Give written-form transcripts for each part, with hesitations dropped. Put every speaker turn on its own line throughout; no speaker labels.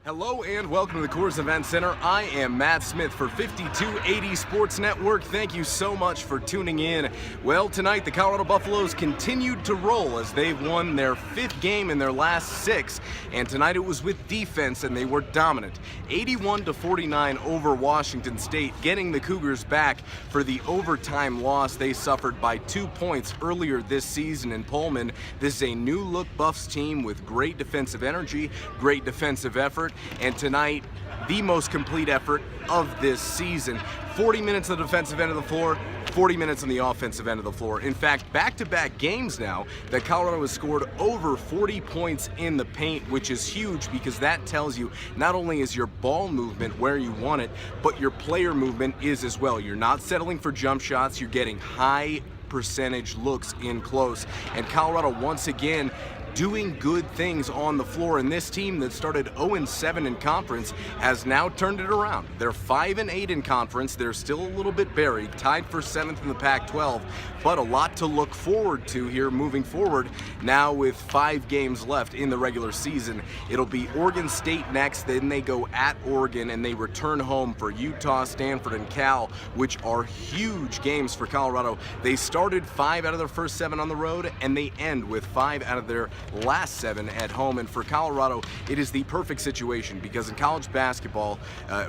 Hello and welcome to the Coors Event Center. I am Matt Smith for 5280 Sports Network. Thank you so much for tuning in. Well, tonight the Colorado Buffaloes continued to roll as they've won their fifth game in their last six. And tonight it was with defense and they were dominant. 81-49 over Washington State, getting the Cougars back for the overtime loss they suffered by 2 points earlier this season in Pullman. This is a new look Buffs team with great defensive energy, great defensive effort. And tonight, the most complete effort of this season. 40 minutes on the defensive end of the floor, 40 minutes on the offensive end of the floor. In fact, back-to-back games now that Colorado has scored over 40 points in the paint, which is huge because that tells you not only is your ball movement where you want it, but your player movement is as well. You're not settling for jump shots, you're getting high percentage looks in close. And Colorado once again doing good things on the floor, and this team that started 0-7 in conference has now turned it around. They're 5-8 in conference. They're still a little bit buried, tied for 7th in the Pac-12, but a lot to look forward to here moving forward. Now with 5 games left in the regular season, it'll be Oregon State next, then they go at Oregon and they return home for Utah, Stanford, and Cal, which are huge games for Colorado. They started 5 out of their first 7 on the road, and they end with 5 out of their last 7 at home. And for Colorado, it is the perfect situation because in college basketball,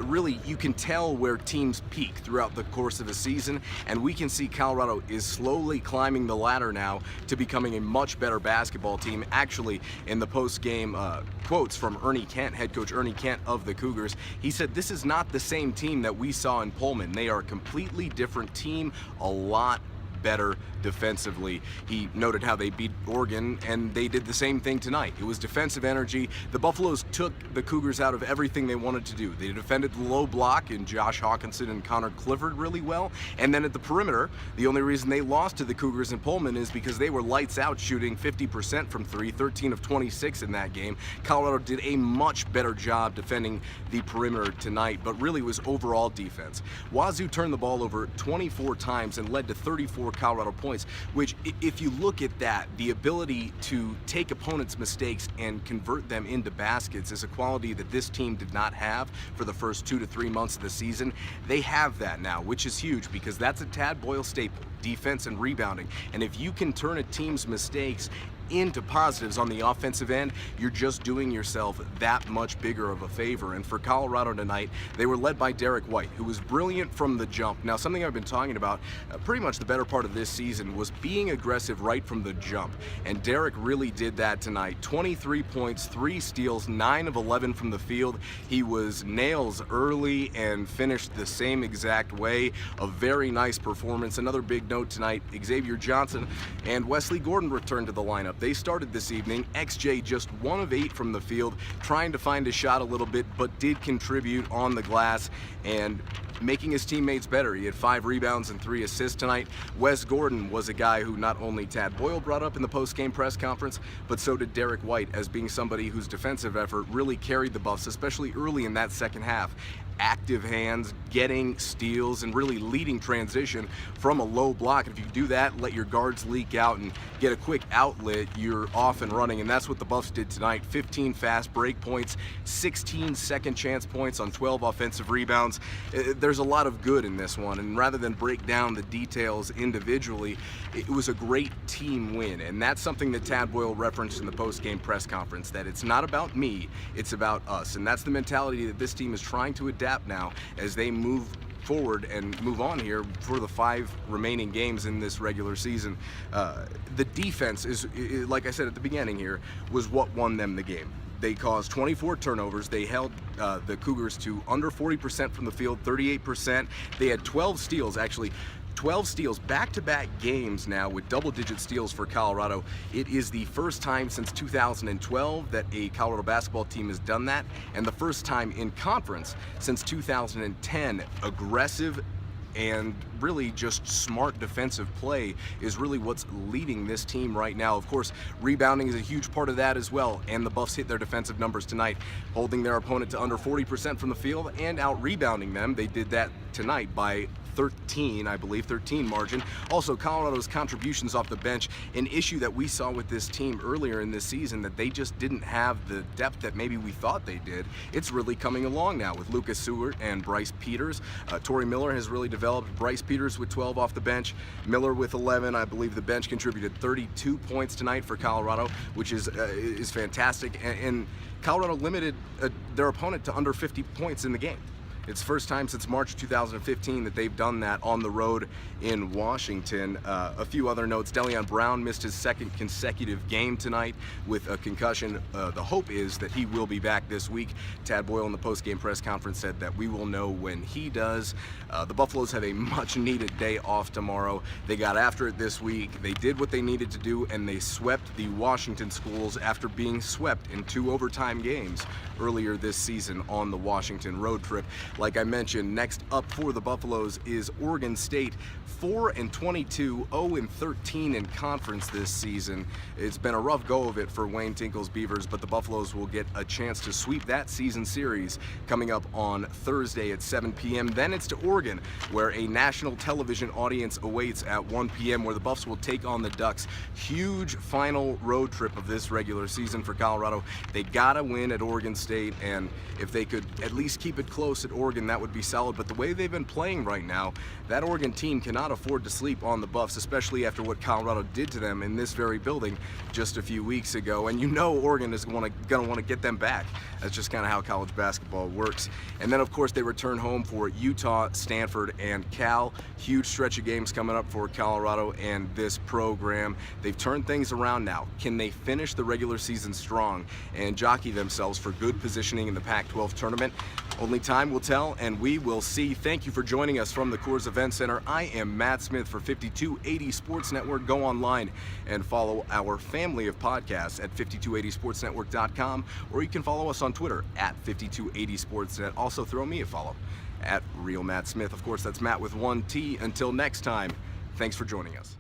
really you can tell where teams peak throughout the course of a season, and we can see Colorado is slowly climbing the ladder now to becoming a much better basketball team. Actually, in the post-game quotes from Ernie Kent, head coach Ernie Kent of the Cougars, he said, "This is not the same team that we saw in Pullman. They are a completely different team, a lot better defensively." He noted how they beat Oregon, and they did the same thing tonight. It was defensive energy. The Buffaloes took the Cougars out of everything they wanted to do. They defended the low block in Josh Hawkinson and Connor Clifford really well, and then at the perimeter, the only reason they lost to the Cougars in Pullman is because they were lights out shooting 50% from 3, 13 of 26 in that game. Colorado did a much better job defending the perimeter tonight, but really was overall defense. Wazzu turned the ball over 24 times and led to 34 Colorado points, which, if you look at that, the ability to take opponents' mistakes and convert them into baskets is a quality that this team did not have for the first 2 to 3 months of the season. They have that now, which is huge because that's a Tad Boyle staple, defense and rebounding. And if you can turn a team's mistakes into positives on the offensive end, you're just doing yourself that much bigger of a favor. And for Colorado tonight, they were led by Derrick White, who was brilliant from the jump. Now, something I've been talking about pretty much the better part of this season was being aggressive right from the jump. And Derrick really did that tonight. 23 points, 3 steals, 9 of 11 from the field. He was nails early and finished the same exact way. A very nice performance. Another big note tonight, Xavier Johnson and Wesley Gordon returned to the lineup. They started this evening. XJ just 1 of 8 from the field, trying to find his shot a little bit, but did contribute on the glass and making his teammates better. He had 5 rebounds and 3 assists tonight. Wes Gordon was a guy who not only Tad Boyle brought up in the post-game press conference, but so did Derrick White as being somebody whose defensive effort really carried the Buffs, especially early in that second half. Active hands, getting steals, and really leading transition from a low block. If you do that, let your guards leak out and get a quick outlet, you're off and running, and that's what the Buffs did tonight. 15 fast break points, 16 second chance points on 12 offensive rebounds. There's a lot of good in this one, and rather than break down the details individually, it was a great team win, and that's something that Tad Boyle referenced in the post-game press conference, that it's not about me, it's about us, and that's the mentality that this team is trying to adapt now as they move forward and move on here for the 5 remaining games in this regular season. The defense is, like I said at the beginning here, was what won them the game. They caused 24 turnovers. They held the Cougars to under 40% from the field, 38%. They had 12 steals, actually. 12 steals, back-to-back games now with double-digit steals for Colorado. It is the first time since 2012 that a Colorado basketball team has done that, and the first time in conference since 2010. Aggressive and really just smart defensive play is really what's leading this team right now. Of course, rebounding is a huge part of that as well, and the Buffs hit their defensive numbers tonight, holding their opponent to under 40% from the field and out-rebounding them. They did that tonight by 13, I believe, 13 margin. Also, Colorado's contributions off the bench, an issue that we saw with this team earlier in this season, that they just didn't have the depth that maybe we thought they did. It's really coming along now with Lucas Seward and Bryce Peters. Torrey Miller has really developed. Bryce Peters with 12 off the bench, Miller with 11. I believe the bench contributed 32 points tonight for Colorado, which is fantastic. And Colorado limited their opponent to under 50 points in the game. It's the first time since March 2015 that they've done that on the road in Washington. A few other notes: Delion Brown missed his second consecutive game tonight with a concussion. The hope is that he will be back this week. Tad Boyle in the post-game press conference said that we will know when he does. The Buffaloes have a much-needed day off tomorrow. They got after it this week. They did what they needed to do, and they swept the Washington schools after being swept in 2 overtime games earlier this season on the Washington road trip. Like I mentioned, next up for the Buffaloes is Oregon State, 4-22, 0-13 in conference this season. It's been a rough go of it for Wayne Tinkle's Beavers, but the Buffaloes will get a chance to sweep that season series coming up on Thursday at 7 p.m. Then it's to Oregon, where a national television audience awaits at 1 p.m., where the Buffs will take on the Ducks. Huge final road trip of this regular season for Colorado. They gotta win at Oregon State, and if they could at least keep it close at Oregon, that would be solid. But the way they've been playing right now, that Oregon team cannot afford to sleep on the Buffs, especially after what Colorado did to them in this very building just a few weeks ago. And you know Oregon is gonna want to get them back. That's just kind of how college basketball works. And then of course they return home for Utah, Stanford, and Cal. Huge stretch of games coming up for Colorado and this program. They've turned things around now. Can they finish the regular season strong and jockey themselves for good positioning in the Pac-12 tournament? Only time will tell, and we will see. Thank you for joining us from the Coors Event Center. I am Matt Smith for 5280 Sports Network. Go online and follow our family of podcasts at 5280sportsnetwork.com, or you can follow us on Twitter at 5280sportsnet. Also throw me a follow at Real Matt Smith. Of course, that's Matt with 1 T. Until next time, thanks for joining us.